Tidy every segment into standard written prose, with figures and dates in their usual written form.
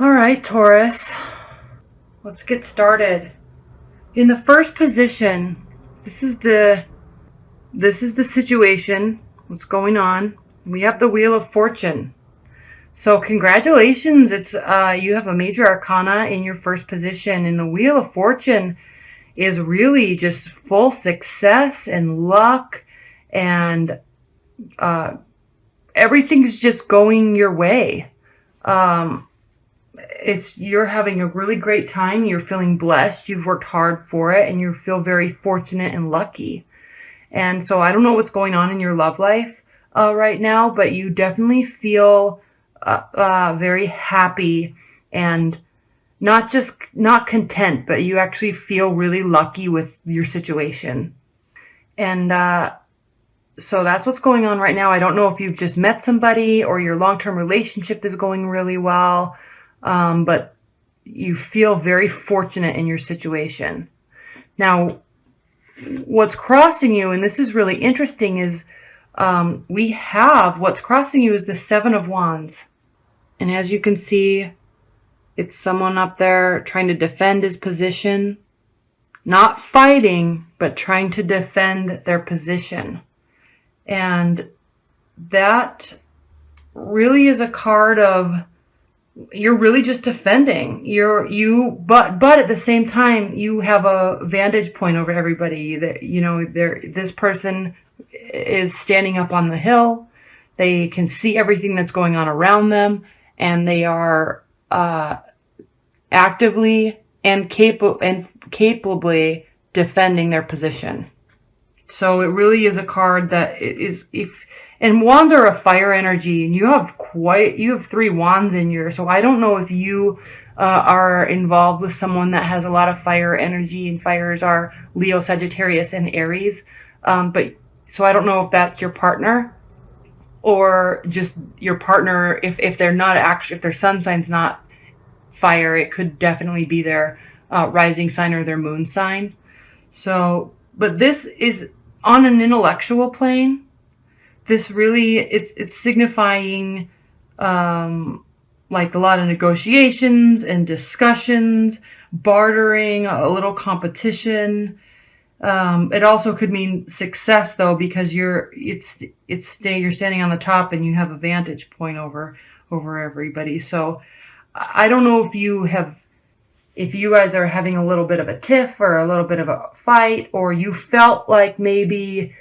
All right, Taurus, let's get started. In the first position, this is the situation, what's going on. We have the Wheel of Fortune. So congratulations, it's you have a major arcana in your first position, and the Wheel of Fortune is really just full success and luck, and everything's just going your way. You're having a really great time. You're feeling blessed. You've worked hard for it, and you feel very fortunate and lucky. And so I don't know what's going on in your love life right now, but you definitely feel very happy, and not content, but you actually feel really lucky with your situation. And so that's what's going on right now. I don't know if you've just met somebody or your long-term relationship is going really well, but you feel very fortunate in your situation. Now, what's crossing you, and this is really interesting, is what's crossing you is the Seven of Wands. And as you can see, it's someone up there trying to defend his position, not fighting, but trying to defend their position. And that really is a card of, you're really just defending. But at the same time, you have a vantage point over everybody. That this person is standing up on the hill. They can see everything that's going on around them, and they are actively and capably defending their position. So it really is a card that is, and wands are a fire energy, and you have 3 wands in your, so I don't know if you are involved with someone that has a lot of fire energy, and fires are Leo, Sagittarius, and Aries. But so I don't know if that's your partner, or just your partner, if they're not actually, if their sun sign's not fire, it could definitely be their rising sign or their moon sign. So, but this is on an intellectual plane. This really, it's signifying like a lot of negotiations and discussions, bartering, a little competition. It also could mean success, though, because you're standing on the top and you have a vantage point over everybody. So I don't know if you guys are having a little bit of a tiff or a little bit of a fight, or you felt like maybe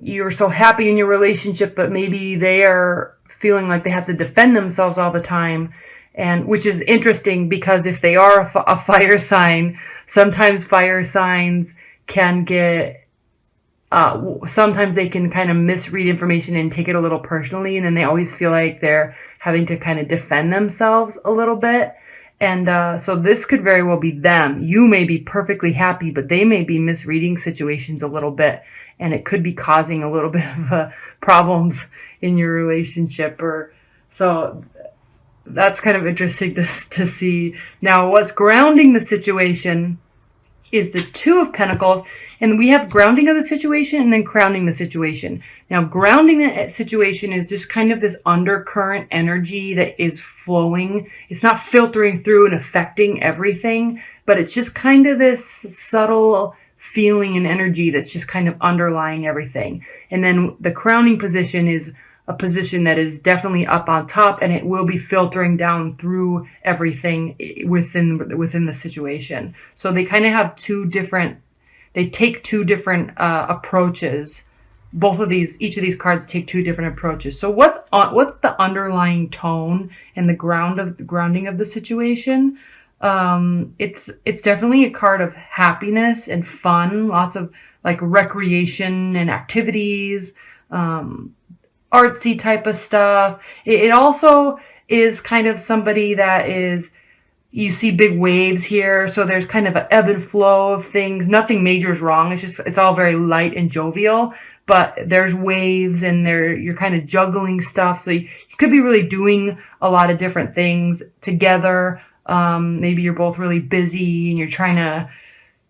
you're so happy in your relationship, but maybe they are feeling like they have to defend themselves all the time. And which is interesting, because if they are a fire sign, sometimes fire signs can get, sometimes they can kind of misread information and take it a little personally, and then they always feel like they're having to kind of defend themselves a little bit. And so this could very well be them. You may be perfectly happy, but they may be misreading situations a little bit, and it could be causing a little bit of problems in your relationship. Or so that's kind of interesting to see. Now, what's grounding the situation is the Two of Pentacles, and we have grounding of the situation and then crowning the situation. Now, grounding the situation is just kind of this undercurrent energy that is flowing. It's not filtering through and affecting everything, but it's just kind of this subtle feeling and energy that's just kind of underlying everything. And then the crowning position is a position that is definitely up on top, and it will be filtering down through everything within the situation. So they kind of have they take two different approaches. Each of these cards take two different approaches. So what's the underlying tone and the grounding of the situation? It's definitely a card of happiness and fun, lots of like recreation and activities, artsy type of stuff. It also is kind of somebody that is, you see big waves here, so there's kind of an ebb and flow of things. Nothing major is wrong. It's all very light and jovial, but there's waves, and you're kind of juggling stuff. So you could be really doing a lot of different things together. Maybe you're both really busy and you're trying to,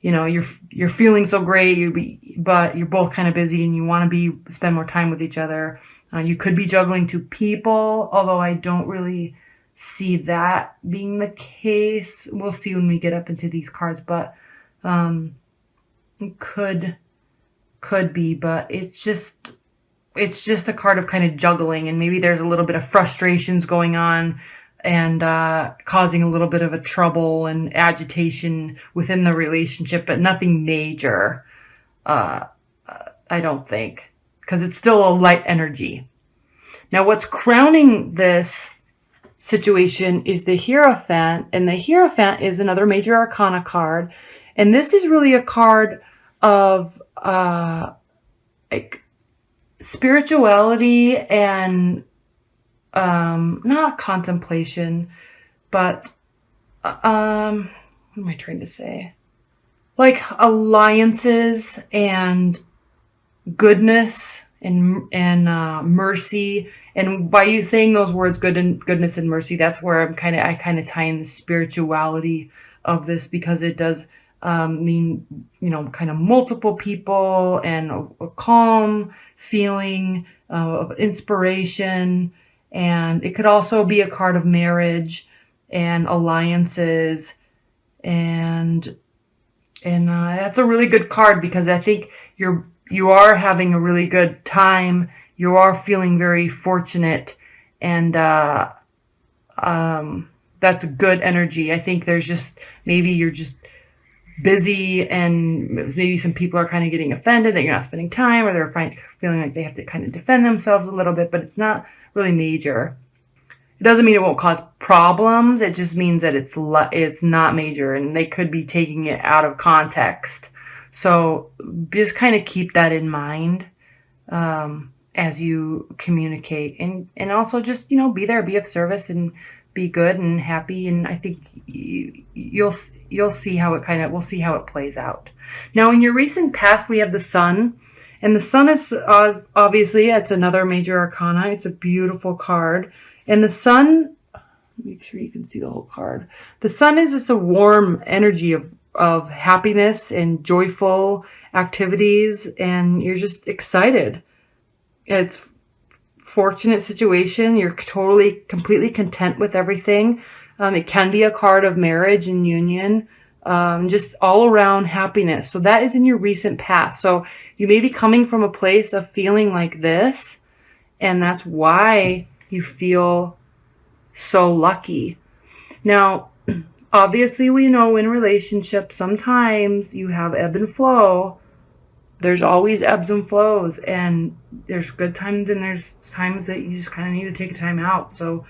you're feeling so great, but you're both kind of busy and you want to spend more time with each other. You could be juggling 2 people, although I don't really see that being the case. We'll see when we get up into these cards, but it could be, but it's just a card of kind of juggling, and maybe there's a little bit of frustrations going on and causing a little bit of a trouble and agitation within the relationship, but nothing major, I don't think, because it's still a light energy. Now, what's crowning this situation is the Hierophant, and the Hierophant is another major arcana card, and this is really a card of like spirituality and not contemplation, but what am I trying to say? Like alliances and goodness and mercy. And by you saying those words, goodness and mercy, that's where I kind of tie in the spirituality of this, because it does mean, kind of multiple people and a calm feeling of inspiration. And it could also be a card of marriage and alliances, and that's a really good card, because I think you are having a really good time. You are feeling very fortunate, and that's a good energy. I think there's just, maybe you're just busy, and maybe some people are kind of getting offended that you're not spending time, or they're feeling like they have to kind of defend themselves a little bit, but it's not really major. It doesn't mean it won't cause problems. It just means that it's not major, and they could be taking it out of context. So just kind of keep that in mind as you communicate, and also just, be there, be of service, and be good and happy. And I think you'll see how we'll see how it plays out. Now, in your recent past, we have the Sun, and the Sun is obviously, it's another major arcana. It's a beautiful card, and the Sun, make sure you can see the whole card. The Sun is just a warm energy of happiness and joyful activities, and you're just excited. It's fortunate situation. You're completely content with everything. It can be a card of marriage and union, just all around happiness. So that is in your recent past. So you may be coming from a place of feeling like this, and that's why you feel so lucky. Now, obviously, we know in relationships, sometimes you have ebb and flow. There's always ebbs and flows, and there's good times and there's times that you just kind of need to take a time out. So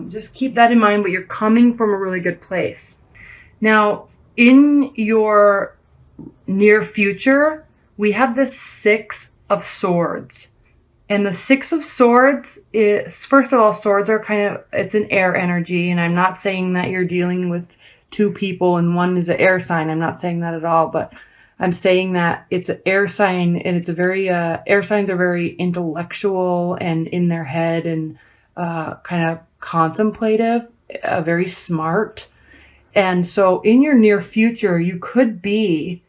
just keep that in mind, but you're coming from a really good place. Now, in your near future, we have the Six of Swords. And the Six of Swords is, first of all, swords are it's an air energy. And I'm not saying that you're dealing with two people and one is an air sign. I'm not saying that at all, but I'm saying that it's an air sign, and it's a very, air signs are very intellectual and in their head, and kind of contemplative, very smart. And so in your near future, you could be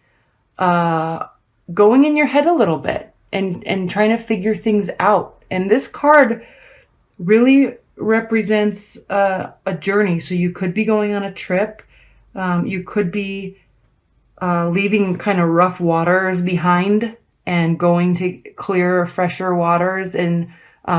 going in your head a little bit and trying to figure things out. And this card really represents a journey. So you could be going on a trip. You could be leaving kind of rough waters behind and going to clearer, fresher waters, and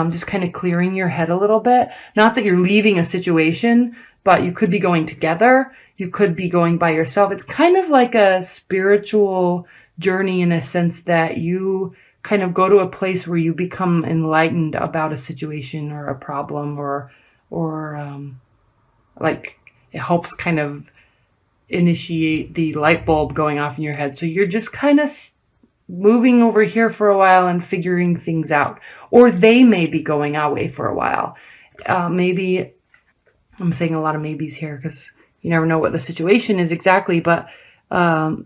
just kind of clearing your head a little bit. Not that you're leaving a situation, but you could be going together. You could be going by yourself. It's kind of like a spiritual journey, in a sense that you kind of go to a place where you become enlightened about a situation or a problem, or like it helps kind of initiate the light bulb going off in your head. So you're just kind of moving over here for a while and figuring things out. Or they may be going away for a while. Maybe, I'm saying a lot of maybes here because you never know what the situation is exactly, but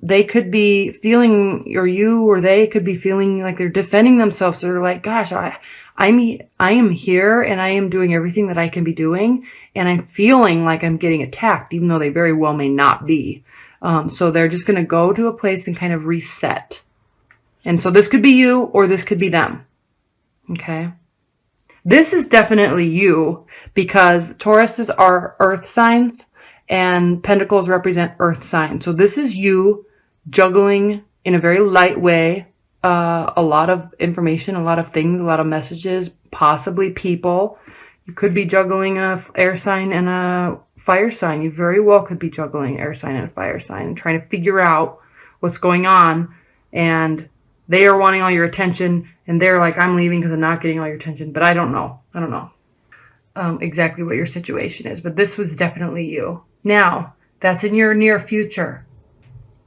they could be feeling, or you or they could be feeling like they're defending themselves. So they're like, gosh, I am here and I am doing everything that I can be doing, and I'm feeling like I'm getting attacked, even though they very well may not be. So they're just going to go to a place and kind of reset. And so this could be you, or this could be them. Okay. This is definitely you, because Tauruses are earth signs and pentacles represent earth signs. So this is you juggling in a very light way a lot of information, a lot of things, a lot of messages, possibly people. You could be juggling a air sign and a fire sign. You very well could be juggling air sign and a fire sign and trying to figure out what's going on. And they are wanting all your attention, and they're like, I'm leaving because I'm not getting all your attention. But I don't know. Exactly what your situation is. But this was definitely you. Now, that's in your near future.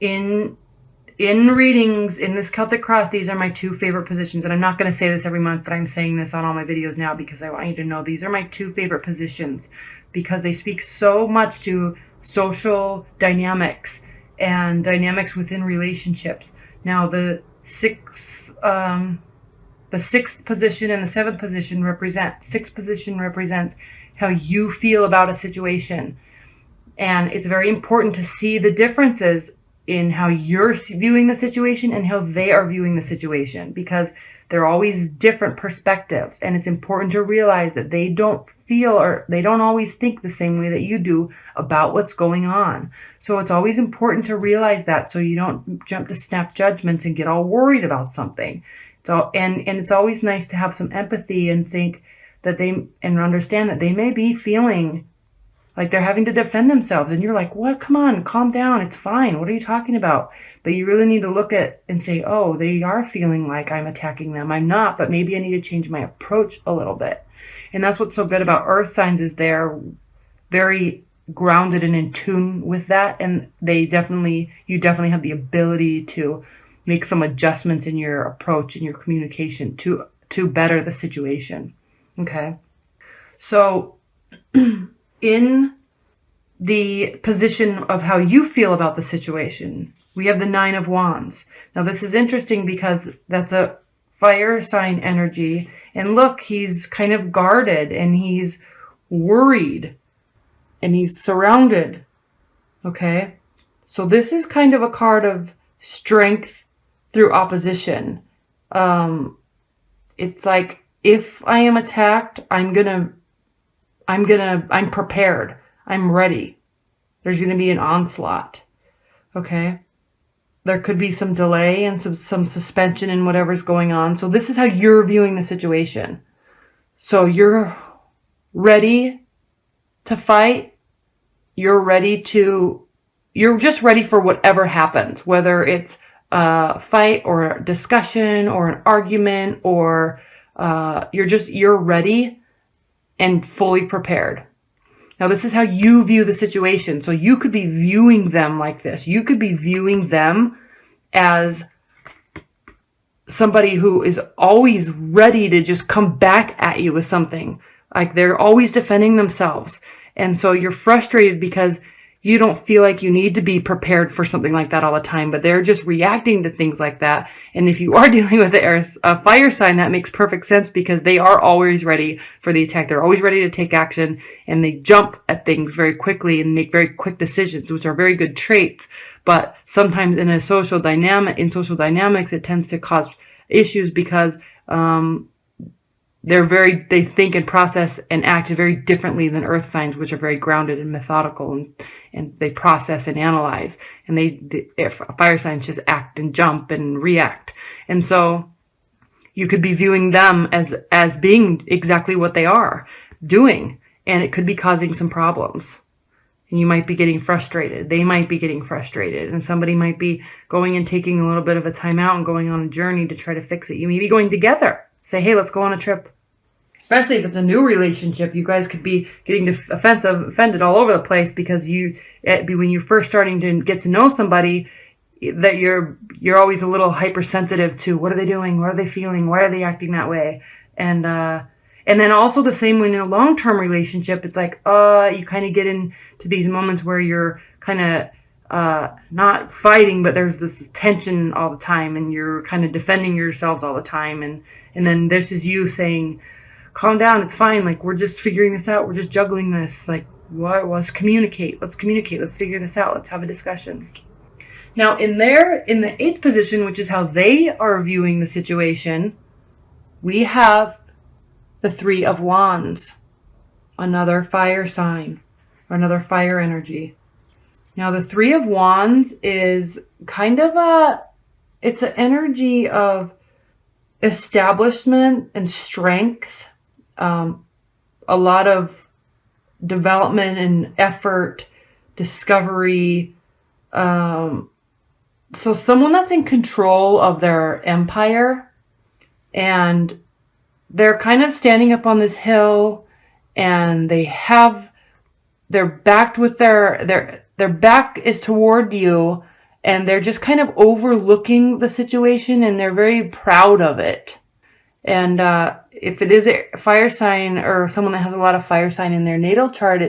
In readings, in this Celtic Cross, these are my 2 favorite positions. And I'm not going to say this every month, but I'm saying this on all my videos now because I want you to know these are my 2 favorite positions, because they speak so much to social dynamics and dynamics within relationships. Now, the 6th position and the 7th position represent, 6th position represents how you feel about a situation. And it's very important to see the differences in how you're viewing the situation and how they are viewing the situation, because they're always different perspectives. And it's important to realize that they don't feel, or they don't always think the same way that you do about what's going on. So it's always important to realize that, so you don't jump to snap judgments and get all worried about something. So, and it's always nice to have some empathy and think that and understand that they may be feeling like they're having to defend themselves. And you're like, what? Come on, calm down. It's fine. What are you talking about? But you really need to look at and say, oh, they are feeling like I'm attacking them. I'm not, but maybe I need to change my approach a little bit. And that's what's so good about earth signs, is they're very grounded and in tune with that. And you definitely have the ability to make some adjustments in your approach and your communication to better the situation. Okay. So in the position of how you feel about the situation, we have the 9 of Wands. Now this is interesting because that's a fire sign energy. And look, he's kind of guarded and he's worried and he's surrounded. Okay. So this is kind of a card of strength through opposition. It's like, if I am attacked, I'm prepared. I'm ready. There's going to be an onslaught. Okay. There could be some delay and some suspension in whatever's going on. So this is how you're viewing the situation. So you're ready to fight. You're just ready for whatever happens, whether it's a fight or a discussion or an argument, or you're ready and fully prepared. Now, this is how you view the situation. So you could be viewing them like this. You could be viewing them as somebody who is always ready to just come back at you with something. Like they're always defending themselves. And so you're frustrated because you don't feel like you need to be prepared for something like that all the time, but they're just reacting to things like that. And if you are dealing with a fire sign, that makes perfect sense, because they are always ready for the attack. They're always ready to take action, and they jump at things very quickly and make very quick decisions, which are very good traits. But sometimes in social dynamics, it tends to cause issues because they think and process and act very differently than earth signs, which are very grounded and methodical, and they process and analyze. And if fire signs just act and jump and react. And so you could be viewing them as being exactly what they are doing, and it could be causing some problems. And you might be getting frustrated. They might be getting frustrated, and somebody might be going and taking a little bit of a time out and going on a journey to try to fix it. You may be going together. Say, hey, let's go on a trip. Especially if it's a new relationship, you guys could be getting offended all over the place, because when you're first starting to get to know somebody, that you're always a little hypersensitive to what are they doing, what are they feeling, why are they acting that way, and then also the same when in a long-term relationship, it's like you kind of get into these moments where you're kind of not fighting, but there's this tension all the time, and you're kind of defending yourselves all the time, and then this is you saying, calm down, it's fine, like we're just figuring this out, we're just juggling this, like let's communicate, let's figure this out, let's have a discussion. Now in the 8th position, which is how they are viewing the situation, we have the Three of Wands, another fire sign or another fire energy. Now the Three of Wands is kind of it's an energy of establishment and strength, a lot of development and effort, discovery. So someone that's in control of their empire, and they're kind of standing up on this hill, and they're backed with their back is toward you, and they're just kind of overlooking the situation, and they're very proud of it. And if it is a fire sign or someone that has a lot of fire sign in their natal chart,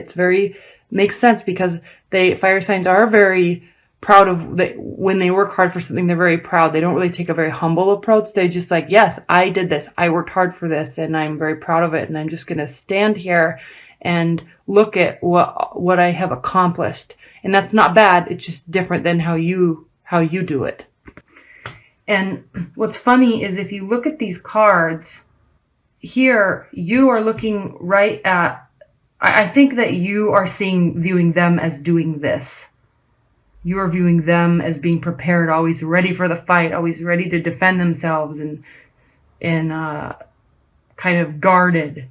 makes sense, because fire signs are very proud of when they work hard for something. They're very proud. They don't really take a very humble approach. They just like, yes, I did this. I worked hard for this, and I'm very proud of it. And I'm just going to stand here and look at what I have accomplished. And that's not bad. It's just different than how you do it. And what's funny is if you look at these cards here, you are looking right at, I think that you are viewing them as doing this. You are viewing them as being prepared, always ready for the fight, always ready to defend themselves, and kind of guarded.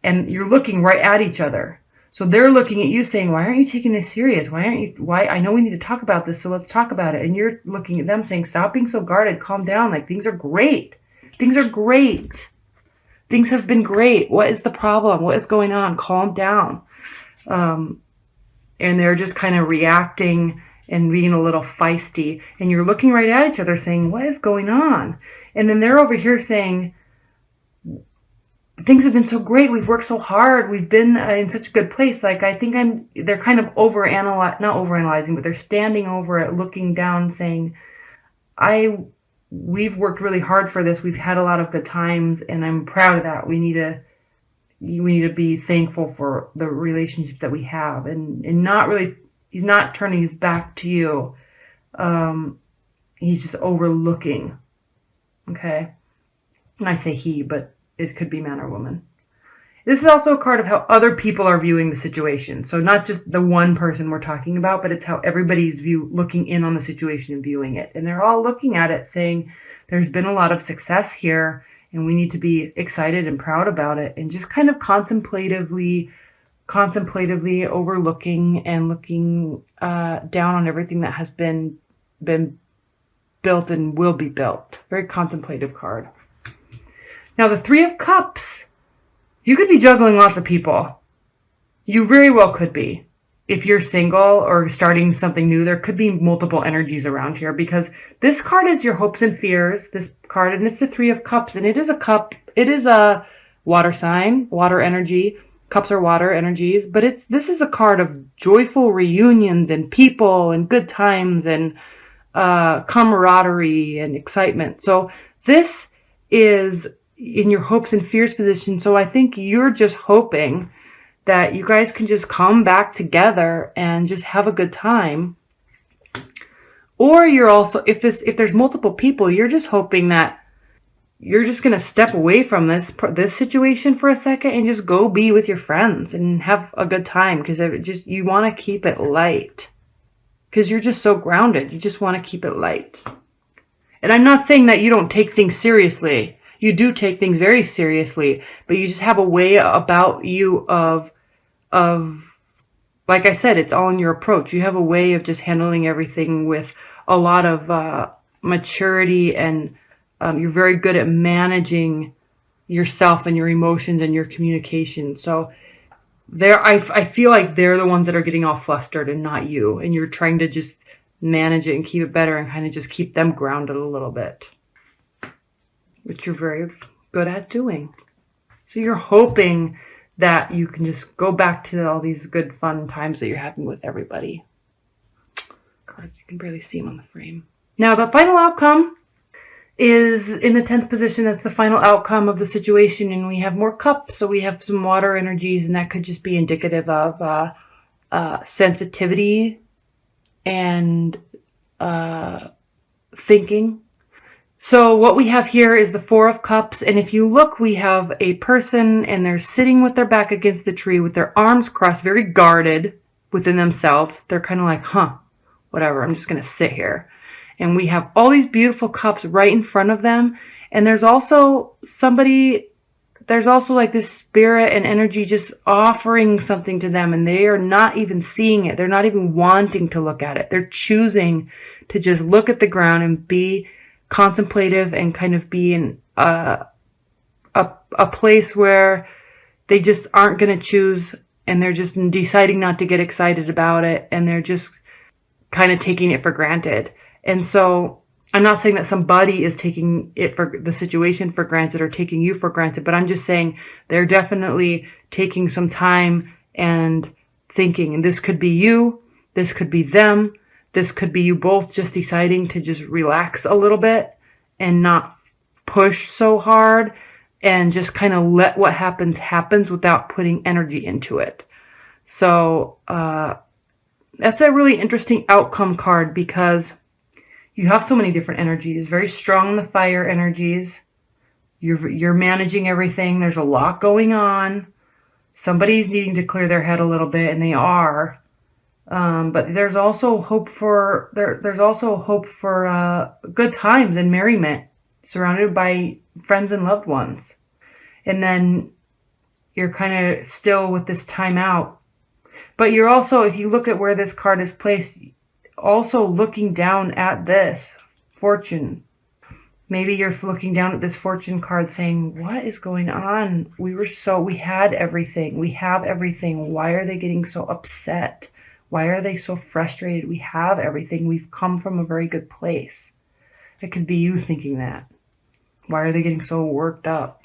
And you're looking right at each other. So they're looking at you saying, why aren't you taking this serious? I know we need to talk about this, so let's talk about it. And you're looking at them saying, stop being so guarded, calm down. Like, things are great. Things are great. Things have been great. What is the problem? What is going on? Calm down. And they're just kind of reacting and being a little feisty. And you're looking right at each other saying, what is going on? And then they're over here saying, things have been so great. We've worked so hard. We've been in such a good place. Like, I think they're kind of not overanalyzing, but they're standing over it, looking down, saying, we've worked really hard for this. We've had a lot of good times, and I'm proud of that. We need to be thankful for the relationships that we have, and he's not turning his back to you. He's just overlooking. Okay. And I say he, but it could be man or woman. This is also a card of how other people are viewing the situation. So not just the one person we're talking about, but it's how everybody's looking in on the situation and viewing it. And they're all looking at it saying, there's been a lot of success here, and we need to be excited and proud about it. And just kind of contemplatively overlooking and looking down on everything that has been built and will be built. Very contemplative card. Now, the Three of Cups, you could be juggling lots of people. You very well could be. If you're single or starting something new, there could be multiple energies around here, because this card is your hopes and fears, this card, and it's the Three of Cups, and it is a cup. It is a water sign, water energy. Cups are water energies, but this is a card of joyful reunions and people and good times and camaraderie and excitement. So this is in your hopes and fears position. So I think you're just hoping that you guys can just come back together and just have a good time. Or you're also, if there's multiple people, you're just hoping that you're just going to step away from this situation for a second and just go be with your friends and have a good time, because you want to keep it light, because you're just so grounded. You just want to keep it light. And I'm not saying that you don't take things seriously. You do take things very seriously, but you just have a way about you of, like I said, it's all in your approach. You have a way of just handling everything with a lot of maturity, and you're very good at managing yourself and your emotions and your communication. So I feel like they're the ones that are getting all flustered and not you, and you're trying to just manage it and keep it better and kind of just keep them grounded a little bit, which you're very good at doing. So you're hoping that you can just go back to all these good fun times that you're having with everybody. Cards, you can barely see them on the frame. Now the final outcome is in the 10th position. That's the final outcome of the situation, and we have more cups, so we have some water energies, and that could just be indicative of sensitivity and thinking. So what we have here is the Four of Cups, and if you look, we have a person, and they're sitting with their back against the tree with their arms crossed, very guarded within themselves. They're kind of like, whatever, I'm just going to sit here. And we have all these beautiful cups right in front of them, and there's also like this spirit and energy just offering something to them, and they are not even seeing it. They're not even wanting to look at it. They're choosing to just look at the ground and be contemplative and kind of be in a place where they just aren't going to choose, and they're just deciding not to get excited about it, and they're just kind of taking it for granted. And so I'm not saying that somebody is taking it for the situation for granted or taking you for granted, but I'm just saying they're definitely taking some time and thinking. And this could be you, this could be them, this could be you both just deciding to just relax a little bit and not push so hard and just kind of let what happens without putting energy into it. So that's a really interesting outcome card because you have so many different energies. Very strong in the fire energies. You're managing everything. There's a lot going on. Somebody's needing to clear their head a little bit, and they are. But there's also hope for good times and merriment, surrounded by friends and loved ones. And then you're kind of still with this time out. But you're also, if you look at where this card is placed, also looking down at this fortune. Maybe you're looking down at this fortune card saying, what is going on? We had everything. We have everything. Why are they getting so upset? Why are they so frustrated? We have everything. We've come from a very good place. It could be you thinking that. Why are they getting so worked up?